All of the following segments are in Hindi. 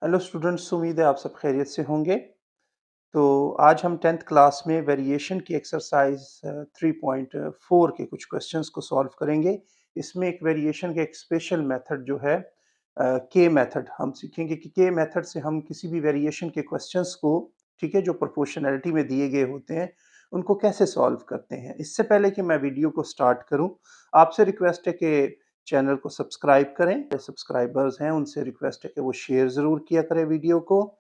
हेलो स्टूडेंट्स, उम्मीद है आप सब खैरियत से होंगे। तो आज हम 10th क्लास में वेरिएशन की एक्सरसाइज 3.4 के कुछ क्वेश्चंस को सॉल्व करेंगे। इसमें एक वेरिएशन का एक स्पेशल मेथड जो है के मेथड हम सीखेंगे कि के मेथड से हम किसी भी वेरिएशन के क्वेश्चंस को, ठीक है, जो प्रोपोर्शनैलिटी में दिए गए होते हैं, उनको कैसे सॉल्व करते हैं। इससे पहले कि मैं वीडियो को स्टार्ट करूं, आपसे रिक्वेस्ट है कि चैनल को सब्सक्राइब करें। जो सब्सक्राइबर्स हैं उनसे रिक्वेस्ट है कि वो शेयर ज़रूर किया करें वीडियो को।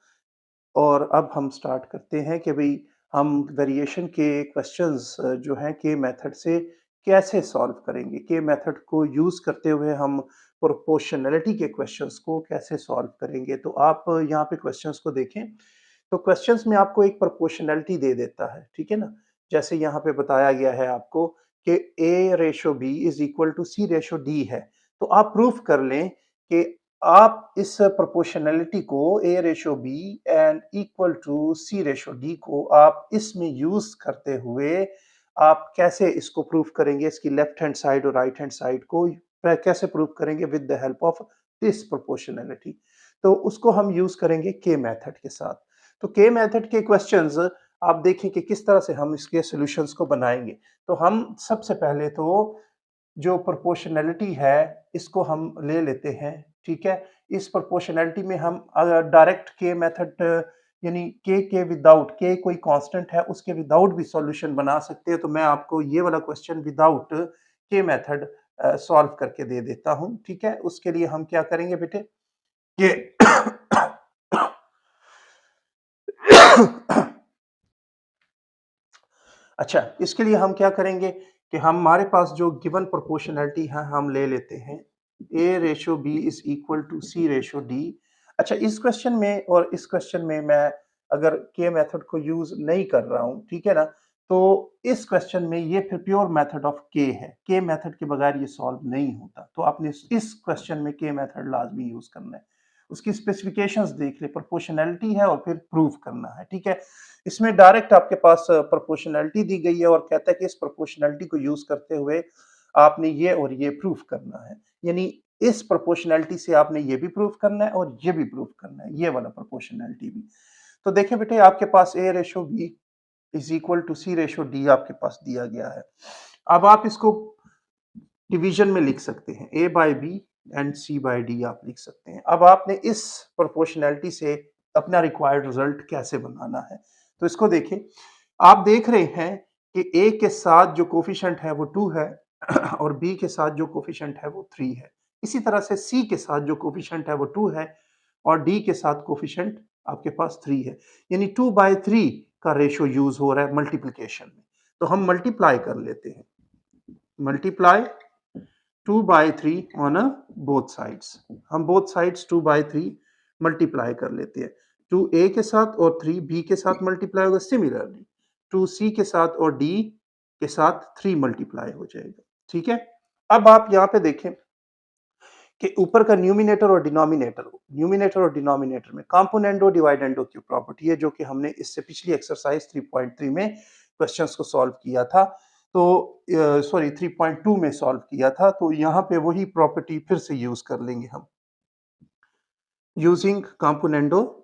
और अब हम स्टार्ट करते हैं कि भई हम वेरिएशन के क्वेश्चंस जो हैं के मेथड से कैसे सॉल्व करेंगे। के मेथड को यूज़ करते हुए हम प्रोपोर्शनैलिटी के क्वेश्चंस को कैसे सॉल्व करेंगे। तो आप यहाँ पे क्वेश्चंस को देखें, तो क्वेश्चंस में आपको एक प्रोपोर्शनैलिटी दे देता है, ठीक है ना? जैसे यहाँ पे बताया गया है आपको कि A ratio B is equal to C ratio D है। तो आप प्रूफ कर लें कि आप इस प्रोपोर्शनैलिटी को A ratio B and equal to C ratio D को आप इसमें यूज़ करते हुए आप कैसे इसको प्रूफ करेंगे, इसकी लेफ्ट हैंड साइड और राइट हैंड साइड को कैसे प्रूफ करेंगे with the help of this proportionality. तो उसको हम यूज़ करेंगे के मेथड के साथ। तो के मेथड के क्वेश्चंस आप देखें कि किस तरह से हम इसके सॉल्यूशंस को बनाएंगे। तो हम सबसे पहले तो जो प्रोपोर्शनैलिटी है इसको हम ले लेते हैं, ठीक है। इस प्रोपोर्शनैलिटी में हम अगर डायरेक्ट के मेथड यानी के विदाउट के कोई कांस्टेंट है उसके विदाउट भी सॉल्यूशन बना सकते हैं। तो मैं आपको ये वाला क्वेश्चन विदाउट के मेथड सॉल्व करके दे देता हूं, ठीक है। उसके लिए हम क्या करेंगे बेटे, ये अच्छा, इसके लिए हम क्या करेंगे कि हमारे पास जो गिवन प्रोपोर्शनैलिटी है हम ले लेते हैं A ratio B is equal to C ratio D। अच्छा, इस क्वेश्चन में और इस क्वेश्चन में मैं अगर के मेथड को यूज नहीं कर रहा हूं, ठीक है ना, तो इस क्वेश्चन में ये फिर प्योर मेथड ऑफ के है। के मेथड के बगैर ये सॉल्व नहीं होता। तो आपने इस क्वेश्चन में के मेथड लाजमी यूज करना है। उसकी स्पेसिफिकेशंस देख ले, प्रोपोर्शनैलिटी है और फिर प्रूव करना है, ठीक है। इसमें डायरेक्ट आपके पास प्रोपोर्शनैलिटी दी गई है और कहता है कि इस प्रोपोर्शनैलिटी को यूज करते हुए आपने ये और ये प्रूफ करना है। यानी इस प्रोपोर्शनैलिटी से आपने ये भी प्रूफ करना है और ये भी प्रूफ करना है, ये वाला प्रोपोर्शनैलिटी भी। तो देखिए बेटे, आपके पास A ratio B is equal to C ratio D आपके पास दिया गया है। अब आप इसको डिवीजन में लिख सकते हैं, A by B and C by D आप लिख सकते हैं। अब आपने इस प्रोपोर्शनैलिटी से अपना रिक्वायर्ड रिजल्ट कैसे बनाना है। तो इसको देखें, आप देख रहे हैं कि A के साथ जो कोफिशिएंट है वो 2 है और B के साथ जो कोफिशिएंट है वो 3 है। इसी तरह से C के साथ जो कोफिशिएंट है वो 2 है और D के साथ कोफिशिएंट आपके पास 3 है। यानी 2/3 का रेशो यूज हो रहा है मल्टीप्लिकेशन में। तो हम मल्टीप्लाई कर लेते हैं, मल्टीप्लाई 2/3 ऑन बोथ साइड्स। हम बोथ साइड्स 2/3 मल्टीप्लाई कर लेते हैं। 2A के साथ और 3B के साथ मल्टीप्लाई होगा। सिमिलरली 2C के साथ और D के साथ 3 मल्टीप्लाई हो जाएगा, ठीक है। अब आप यहाँ पे देखें कि ऊपर का न्यूमिनेटर और डिनोमिनेटर में कंपोनेंडो डिवाइडेंडो की प्रॉपर्टी है, जो कि हमने इससे पिछली एक्सरसाइज 3.3 में क्वेश्चंस को सॉल्व किया था। तो सॉरी 3.2 में सॉल्व किया था। तो यहाँ पे वही प्रॉपर्टी फिर से यूज कर लेंगे हम, यूजिंग कंपोनेंडो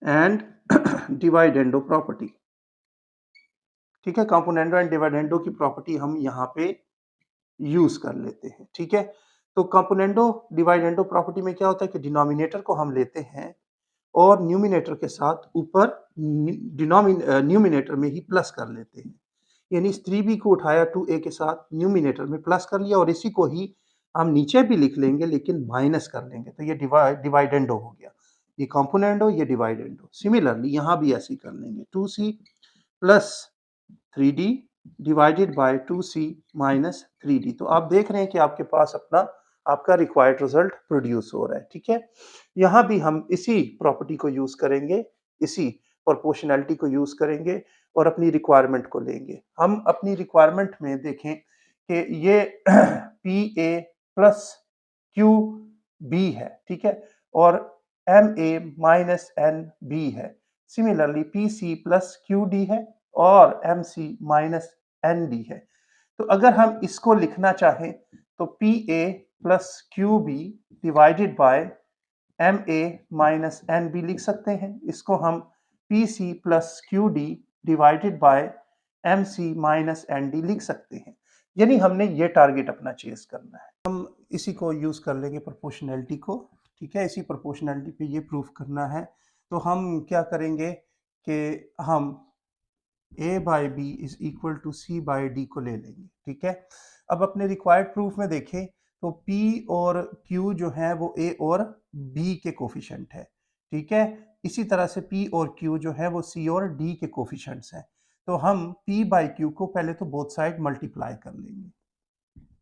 एंड डिवाइडेंडो प्रॉपर्टी, ठीक है। कंपोनेंडो एंड डिवाइडेंडो की प्रॉपर्टी हम यहाँ पे यूज कर लेते हैं, ठीक है। तो कंपोनेंडो डिवाइडेंडो प्रॉपर्टी में क्या होता है कि डिनोमिनेटर को हम लेते हैं और न्यूमिनेटर के साथ ऊपर न्यूमिनेटर में ही प्लस कर लेते हैं। यानी इस 3b को उठाया 2a के साथ न्यूमिनेटर में प्लस कर लिया और इसी को ही हम नीचे भी लिख लेंगे लेकिन माइनस कर लेंगे। तो ये डिवाइडेंडो हो गया, ये कंपोनेंडो, ये डिवाइडेंडो। सिमिलरली यहाँ भी ऐसे ही कर लेंगे, 2c plus 3d divided by 2c minus 3d। तो आप देख रहे हैं कि आपके पास अपना आपका रिक्वायर्ड रिजल्ट प्रोड्यूस हो रहा है, ठीक है। यहाँ भी हम इसी प्रॉपर्टी को यूज करेंगे, इसी प्रोपोर्शनैलिटी को यूज करेंगे और अपनी रिक्वायरमेंट को लेंगे। हम अपनी रिक्वायरमेंट में देखें कि ये P A plus Q B है, ठीक है, और M A minus N B है। Similarly P C plus Q D है और M C minus N D है। तो अगर हम इसको लिखना चाहें तो P A plus Q B divided by M A minus N B लिख सकते हैं। इसको हम P C plus Q D divided by M C minus N D लिख सकते हैं। यानी हमने ये टारगेट अपना चेस करना है। हम इसी को यूज कर लेंगे प्रोपोर्शनैलिटी को, ठीक है। इसी प्रोपोर्शनैलिटी पे ये प्रूफ करना है। तो हम क्या करेंगे कि हम a by B is equal to C by D को ले लेंगे, ठीक है। अब अपने रिक्वायर्ड प्रूफ में देखें तो p और q जो है वो a और b के कोफिशिएंट है, ठीक है। इसी तरह से p और q जो है वो c और d के कोफिशिएंट्स हैं। तो हम p बाई q को पहले तो बोथ साइड मल्टीप्लाई कर लेंगे,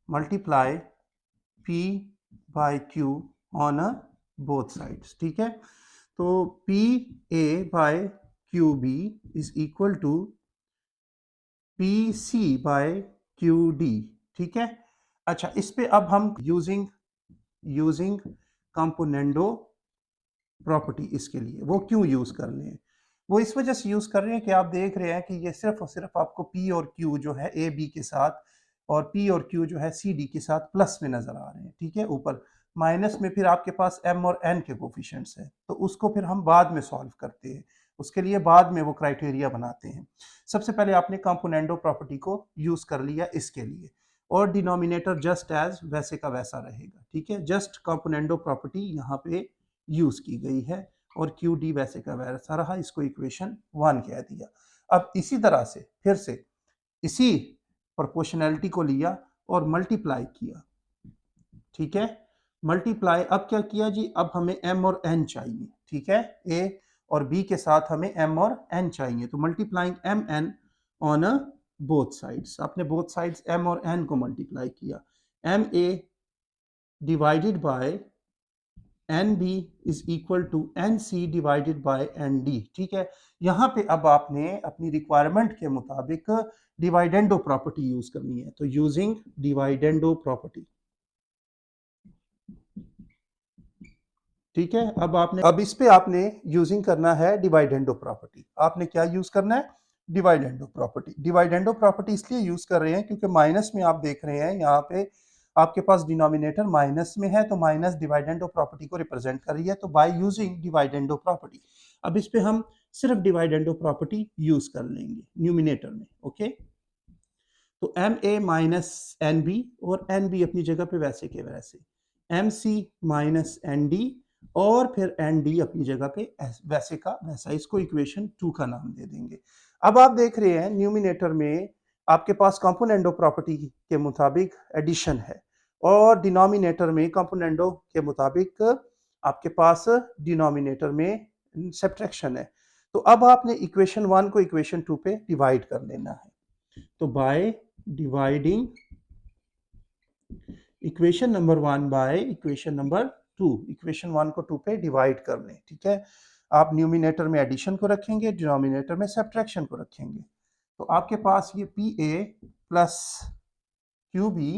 multiply p by q on both sides, ठीक है। तो P A by Q B is equal to P C by Q D, ठीक है। अच्छा, इस पे अब हम यूजिंग कंपोनेंडो प्रॉपर्टी, इसके लिए वो क्यों यूज कर रहे हैं? वो इस वजह से यूज कर रहे हैं कि आप देख रहे हैं कि ये सिर्फ और सिर्फ आपको पी और क्यू जो है ए बी के साथ और पी और क्यू जो है सी डी के साथ प्लस में नजर आ रहे हैं, ठीक है। ऊपर माइनस में फिर आपके पास एम और एन के कोफिशिएंट्स हैं, तो उसको फिर हम बाद में सॉल्व करते हैं, उसके लिए बाद में वो क्राइटेरिया बनाते हैं। सबसे पहले आपने कंपोनेंडो प्रॉपर्टी को यूज कर लिया इसके लिए, और डिनोमिनेटर जस्ट एज वैसे का वैसा रहेगा, ठीक है। जस्ट कंपोनेंडो प्रॉपर्टी यहाँ पे यूज की गई है और क्यू डी वैसे का वैसा रहा, इसको इक्वेशन 1 कह दिया। अब इसी तरह से फिर से इसी प्रोपोर्शनैलिटी को लिया और मल्टीप्लाई किया, ठीक है। मल्टीप्लाई अब क्या किया जी, अब हमें m और n चाहिए, ठीक है। a और b के साथ हमें m और n चाहिए, तो multiplying m n on both sides, आपने बोथ साइड्स m और n को मल्टीप्लाई किया। m a divided by N B is equal to N C divided by N D, ठीक है। यहाँ पे अब आपने अपनी रिक्वायरमेंट के मुताबिक डिवाइडेंडो प्रॉपर्टी यूज करनी है, तो यूजिंग डिवाइडेंडो प्रॉपर्टी, ठीक है। अब इस पे आपने यूजिंग करना है डिवाइडेंडो प्रॉपर्टी। आपने क्या यूज करना है? डिवाइडेंडो प्रॉपर्टी। डिवाइडेंडो प्रॉपर्टी इसलिए यूज कर रहे हैं क्योंकि माइनस में आप देख रहे हैं यहाँ पे आपके पास डिनोमिनेटर माइनस में है, तो माइनस डिवाइडेंडो प्रॉपर्टी को रिप्रेजेंट कर रही है, तो बाय यूजिंग डिवाइडेंडो प्रॉपर्टी अब इस पे हम सिर्फ डिवाइडेंडो प्रॉपर्टी यूज कर लेंगे न्यूमिनेटर में, ओके। तो M A minus N B, और एन बी अपनी जगह पे वैसे के वैसे, M C minus N D, और फिर एन डी अपनी जगह पे वैसे का वैसा, इसको इक्वेशन 2 का नाम दे देंगे। अब आप देख रहे हैं न्यूमिनेटर में आपके पास कंपोनेंडो प्रॉपर्टी के मुताबिक एडिशन है, और डिनोमिनेटर में कंपोनेंडो के मुताबिक आपके पास डिनोमिनेटर में सब्ट्रैक्शन है। तो अब आपने इक्वेशन 1 को इक्वेशन 2 पे डिवाइड कर लेना है। तो by dividing equation number 1 by equation number 2, equation 1 को 2 पे डिवाइड कर लें, ठीक है। आप न्यूमिनेटर में एडिशन को रखेंगे, डिनोमिनेटर में सब्ट्रैक्शन को रखेंगे, तो आपके पास ये P A plus Q B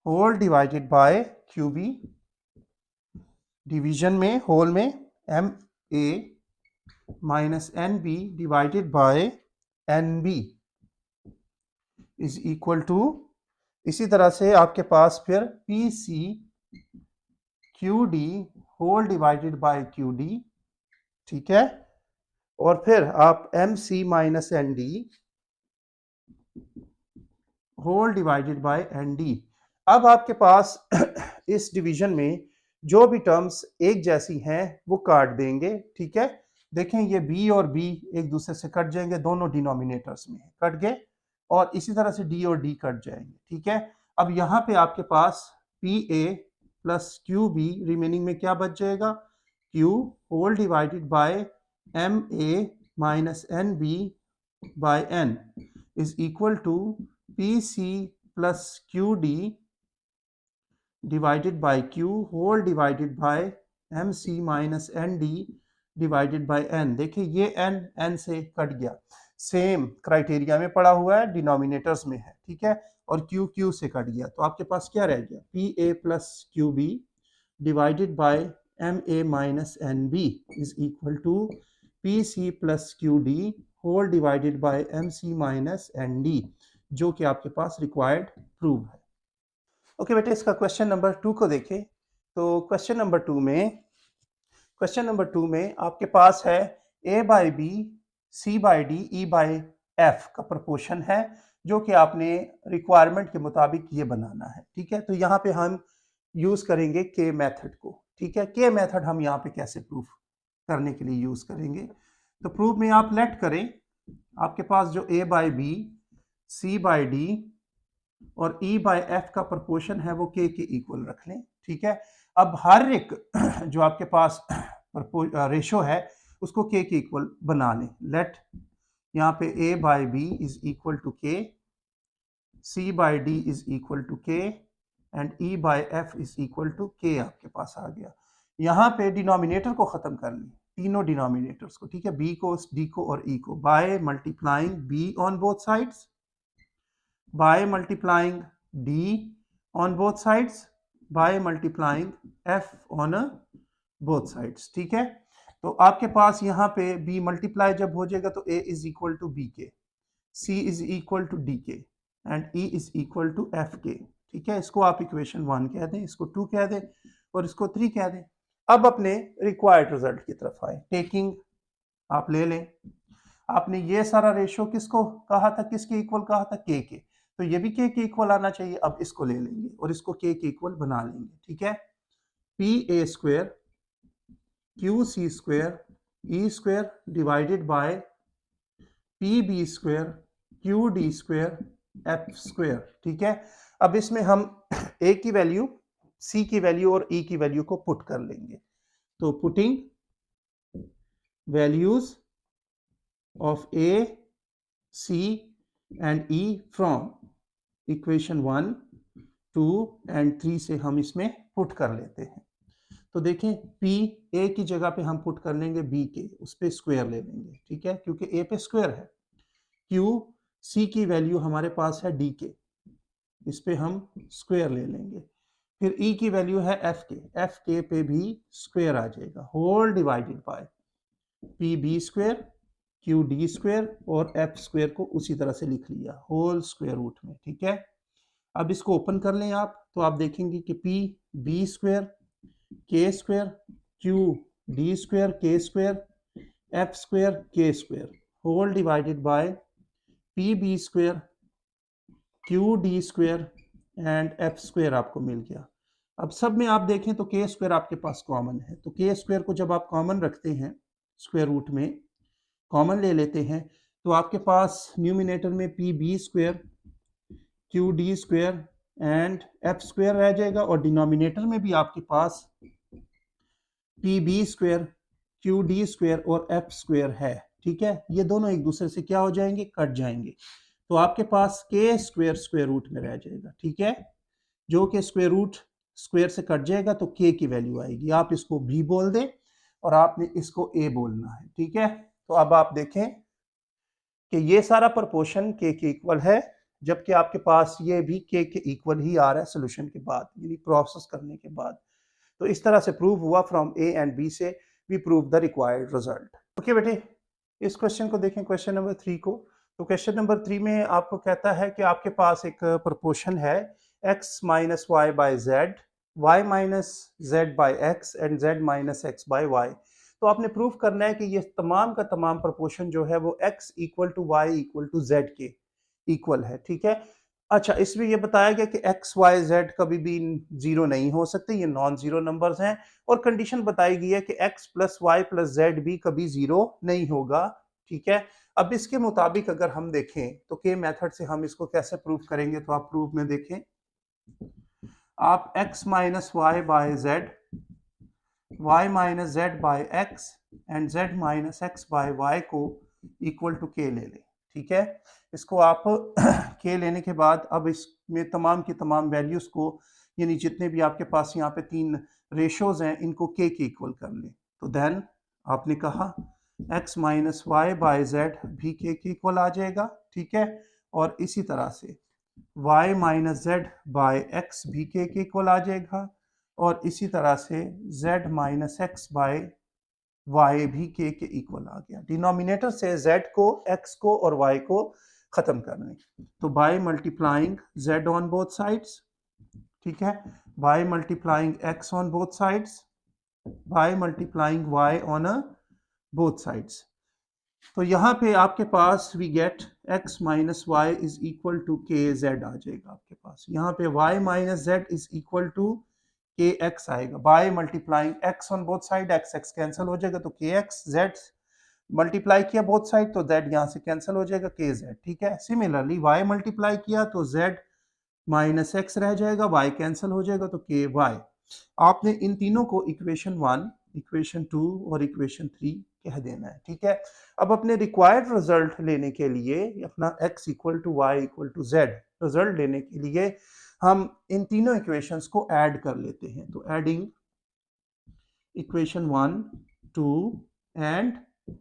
whole divided by Q B, division में होल में M A minus N B divided by N B is equal to, इसी तरह से आपके पास फिर P C Q D whole divided by Q D, ठीक है। और फिर आप M C minus N D whole divided by N D. अब आपके पास इस डिवीजन में जो भी टर्म्स एक जैसी हैं वो काट देंगे, ठीक है। देखें ये b और b एक दूसरे से कट जाएंगे, दोनों डिनोमिनेटर्स में कट गए, और इसी तरह से d और d कट जाएंगे, ठीक है। अब यहाँ पे आपके पास P A plus Q B remaining में क्या बच जाएगा, q whole divided by M A minus N B by N is equal to P C plus Q D divided by q whole divided by M C minus N D divided by n। देखिए ये n से कट गया, सेम क्राइटेरिया में पड़ा हुआ है, डिनोमिनेटर्स में है, ठीक है। और q से कट गया, तो आपके पास क्या रह गया, P A plus Q B divided by M A minus N B is equal to P C plus Q D whole divided by M C minus N D, जो कि आपके पास रिक्वायर्ड प्रूव है। ओके बेटे, इसका क्वेश्चन नंबर 2 को देखें। तो क्वेश्चन नंबर टू में आपके पास है a by b c by d e by f का प्रपोर्शन है, जो कि आपने रिक्वायरमेंट के मुताबिक ये बनाना है। ठीक है, तो यहाँ पे हम यूज करेंगे के मेथड को। ठीक है, के मेथड हम यहाँ पे कैसे प्रूफ करने के लिए यूज करेंगे, तो प्रूफ में आप लेट करें आपके पास जो a by b c by d और e बाई एफ का प्रपोर्शन है वो k के इक्वल रख लें। ठीक है, अब हर एक जो आपके पास रेशो है उसको k के इक्वल बना लें। लेट यहाँ पे a by B is equal to k, c by d is equal to k and e by f is equal to k आपके पास आ गया। यहाँ पे डिनोमिनेटर को खत्म कर लें, तीनों डिनोमिनेटर्स को। ठीक है, b को, d को और e को, by multiplying b on both sides, by multiplying d on both sides, by multiplying f on both sides। ठीक है, तो आपके पास यहाँ पे b मल्टीप्लाई जब हो जाएगा तो a is equal to B K, c is equal to D K and e is equal to F K. ठीक है, इसको आप इक्वेशन 1 कह दें, इसको 2 कह दें और इसको 3 कह दें। अब अपने रिक्वायर्ड रिजल्ट की तरफ आए। टेकिंग आप ले लें, आपने ये सारा रेशो किसको कहा था, किसके इक्वल कहा था, के के, तो ये भी के इक्वल आना चाहिए। अब इसको ले लेंगे और इसको के इक्वल बना लेंगे। ठीक है, p a square q c square e square divided by p b square q d square f square. ठीक है, अब इसमें हम ए की वैल्यू, सी की वैल्यू और ई की वैल्यू को पुट कर लेंगे। तो putting values of a c and e from equation 1 2 and 3 से हम इसमें पुट कर लेते हैं। तो देखें, p a की जगह पे हम पुट कर लेंगे b के, उस पर स्क्वायर ले लेंगे। ठीक है, क्योंकि a पे स्क्वायर है। q c की वैल्यू हमारे पास है d के, इस पे हम स्क्वायर ले लेंगे। फिर e की वैल्यू है f के पे भी स्क्वायर आ जाएगा, whole divided by p B square Q D square और एफ स्क्वायर को उसी तरह से लिख लिया होल स्क्वायर रूट में। ठीक है, अब इसको ओपन कर लें आप, तो आप देखेंगे कि पी बी स्क्वायर के स्क्वायर क्यू डी स्क्वायर के स्क्वायर एफ स्क्वायर के square whole divided by p B square Q D square and F square आपको मिल गया। अब सब में आप देखें तो के स्क्वायर आपके पास कॉमन है, तो के स्क्वायर को जब आप कॉमन रखते हैं स्क्वायर रूट में, कॉमन ले लेते हैं, तो आपके पास न्यूमिनेटर में P B square Q D square and F square रह जाएगा और डिनोमिनेटर में भी आपके पास P B square Q D square और एफ स्क्वायर है। ठीक है, ये दोनों एक दूसरे से क्या हो जाएंगे, कट जाएंगे, तो आपके पास के स्क्वायर स्क्वायर रूट में रह जाएगा। ठीक है, जो कि स्क्वायर रूट स्क्वायर से कट जाएगा तो के की वैल्यू आएगी, आप इसको बी बोल दें और आपने इसको ए बोलना है। ठीक है, तो अब आप देखें कि ये सारा प्रोपोर्शन के इक्वल है, जबकि आपके पास ये भी के इक्वल ही आ रहा है सोल्यूशन के बाद, यानी प्रोसेस करने के बाद। तो इस तरह से प्रूव हुआ फ्रॉम ए एंड बी से we prove the required result. Okay बेटे, इस क्वेश्चन को देखें, क्वेश्चन नंबर 3 को। तो क्वेश्चन नंबर 3 में आपको कहता है कि आपके पास एक प्रोपोर्शन है x minus y by z, y minus z by x and z minus x by y. तो आपने प्रूव करना है कि ये तमाम का तमाम प्रोपोर्शन जो है वो x equal to y equal to z के इक्वल है। ठीक है, अच्छा, इसमें ये बताया गया कि x y z कभी भी जीरो नहीं हो सकते, ये नॉन जीरो नंबर्स हैं, और कंडीशन बताई गई है कि x plus y plus z भी कभी जीरो नहीं होगा। ठीक है, अब इसके मुताबिक अगर हम देखें तो के मेथड से हम इसको कैसे प्रूव करेंगे, तो आप प्रूफ में देखें, आप x minus y by z, y minus z by x and z minus x by y को इक्वल टू के ले लें। ठीक है, इसको आप के लेने के बाद अब इसमें तमाम की तमाम वैल्यूज को, यानी जितने भी आपके पास यहाँ पे 3 रेशोज हैं, इनको के इक्वल कर लें। तो देन आपने कहा x minus y by z भी के इक्वल आ जाएगा। ठीक है, और इसी तरह से y minus z by x भी के इक्वल आ जाएगा, और इसी तरह से z minus x by y भी के इक्वल आ गया। डिनोमिनेटर से z को, x को और y को खत्म करने, तो by multiplying z on both sides, ठीक है, by multiplying x on both sides, by multiplying y on both sides. तो यहाँ पे आपके पास we get x minus Y is equal to K Z आ जाएगा आपके पास। यहाँ पे y minus Z is equal to K X आएगा। By multiplying x on both side, x cancel हो जाएगा तो के एक्स, जेड मल्टीप्लाई किया बोथ साइड तो z यहाँ से कैंसिल हो जाएगा, के जेड। ठीक है। सिमिलरली y मल्टीप्लाई किया तो z माइनस एक्स रह जाएगा, y कैंसिल हो जाएगा तो के वाई। आपने इन तीनों को इक्वेशन 1, इक्वेशन 2 और इक्वेशन 3 कह देना है। ठीक है। अब अपने रिक्वायर्ड रिजल्ट लेने के लिए, अपना x equal to y equal to z result लेने के लिए हम इन तीनों इक्वेशंस को ऐड कर लेते हैं। तो एडिंग इक्वेशन 1, 2 एंड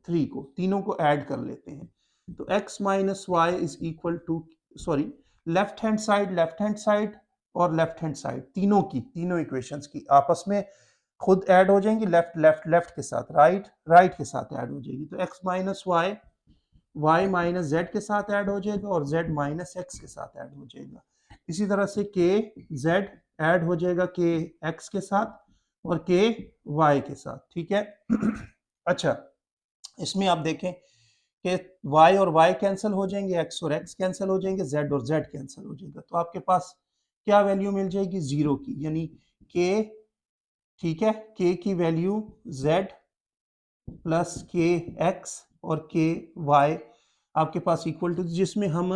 3 को, तीनों को ऐड कर लेते हैं। तो x minus Y is equal to, sorry, left hand side और लेफ्ट हैंड साइड तीनों की, तीनों इक्वेशंस की आपस में खुद ऐड हो जाएंगी। लेफ्ट के साथ राइट के साथ ऐड हो जाएगी। तो x minus y minus z के साथ ऐड हो जाएगा और z माइनस एक्स के साथ ऐड हो जाएगा। इसी तरह से के जेड ऐड हो जाएगा के एक्स के साथ और के वाई के साथ। ठीक है। अच्छा, इसमें आप देखें कि y और y कैंसिल हो जाएंगे, x और x कैंसिल हो जाएंगे, z और z कैंसिल हो जाएगा। तो आपके पास क्या वैल्यू मिल जाएगी? 0 की, यानी k, ठीक है, k की वैल्यू z प्लस के एक्स और के वाई आपके पास इक्वल टू, जिसमें हम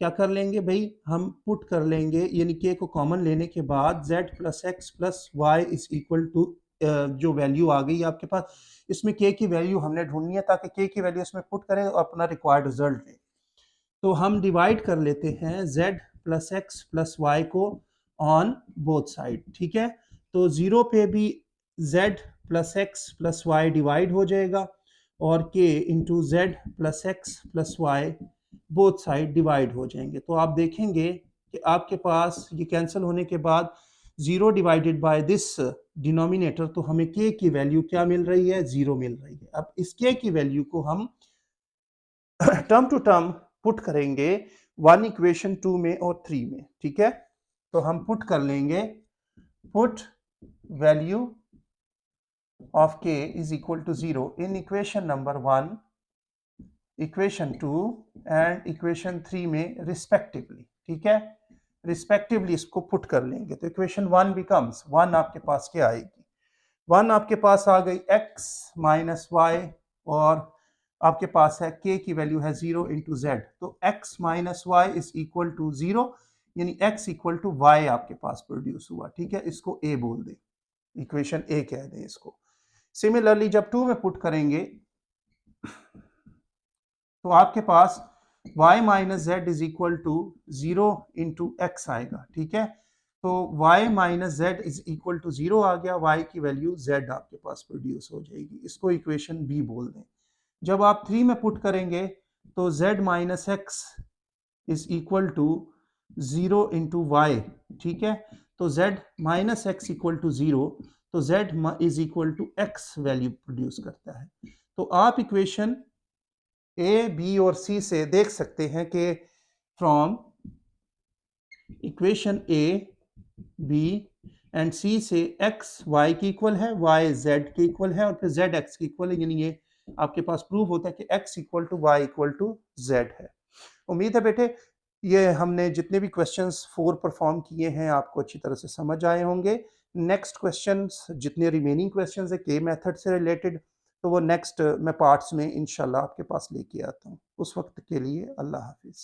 क्या कर लेंगे भाई, हम पुट कर लेंगे, यानी k को कॉमन लेने के बाद z plus x plus y is equal to, जो वैल्यू आ गई आपके पास, इसमें k की वैल्यू हमने ढूंढनी है ताकि k की वैल्यू इसमें पुट करें और अपना रिक्वायर्ड रिजल्ट लें। तो हम डिवाइड कर लेते हैं z plus x plus y को ऑन बोथ साइड। ठीक है। तो 0 पे भी z plus x plus y divide हो जाएगा और k into z plus x plus y both side divide हो जाएंगे। तो आप देखेंगे कि आपके पास ये कैंसिल होने के बाद 0 डिवाइडेड बाय दिस डिनोमिनेटर, तो हमें k की वैल्यू क्या मिल रही है? 0 मिल रही है। अब इस k की वैल्यू को हम टर्म टू टर्म पुट करेंगे 1 इक्वेशन 2 में और 3 में। ठीक है। तो हम पुट कर लेंगे, put value of k is equal to 0 in equation number 1, equation 2 and equation 3 में respectively। ठीक है। respectively इसको पुट कर लेंगे तो equation 1 becomes 1, आपके पास क्या आएगी? 1 आपके पास आ गई x माइनस वाई और आपके पास है k की वैल्यू है 0 इंटू जेड। तो x minus Y is equal to 0, यानी x इक्वल टू वाई आपके पास प्रोड्यूस हुआ। ठीक है। इसको a बोल दें, इक्वेशन a कह दें इसको। सिमिलरली जब 2 में पुट करेंगे तो आपके पास y minus Z is equal to 0 into x आएगा। ठीक है। तो y minus Z is equal to 0 आ गया, y की वैल्यू z आपके पास प्रोड्यूस हो जाएगी। इसको इक्वेशन b बोल दें। जब आप 3 में पुट करेंगे तो z minus x is equal to 0 into y. ठीक है। तो z minus x equal to 0, तो z is equal to x value produce करता है। तो आप इक्वेशन a, b और c से देख सकते हैं कि from equation a, b and c से x y की इक्वल है, y z की इक्वल है और फिर z x की इक्वल है, यानी ये आपके पास प्रूव होता है कि x equal to y equal to z है। उम्मीद है बेटे ये हमने जितने भी क्वेश्चंस 4 परफॉर्म किए हैं आपको अच्छी तरह से समझ आए होंगे। नेक्स्ट क्वेश्चंस, जितने रिमेनिंग क्वेश्चंस है के मेथड से रिलेटेड, तो वो नेक्स्ट मैं पार्ट्स में इंशाल्लाह आपके पास लेके आता हूँ। उस वक्त के लिए अल्लाह हाफिज़।